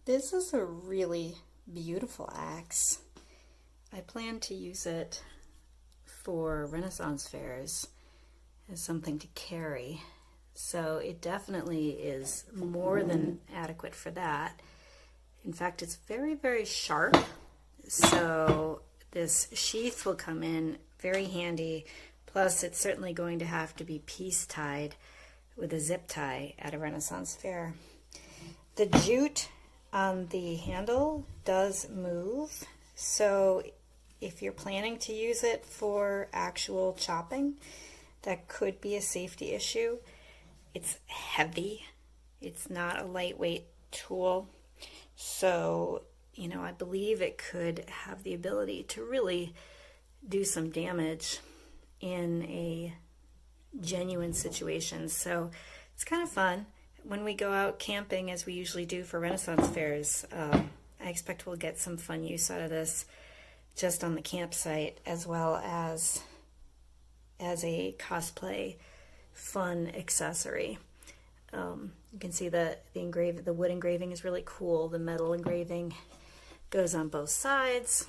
This is a really beautiful axe. I plan to use it for Renaissance fairs as something to carry. So it definitely is more than adequate for that. In fact, it's very, very sharp. So this sheath will come in very handy. Plus, it's certainly going to have to be piece tied with a zip tie at a Renaissance fair. The jute on the handle does move, so if you're planning to use it for actual chopping, that could be a safety issue. It's heavy. It's not a lightweight tool. So, I believe it could have the ability to really do some damage in a genuine situation. So it's kind of fun. When we go out camping, as we usually do for Renaissance fairs, I expect we'll get some fun use out of this just on the campsite, as well as a cosplay fun accessory. You can see the wood engraving is really cool. The metal engraving goes on both sides.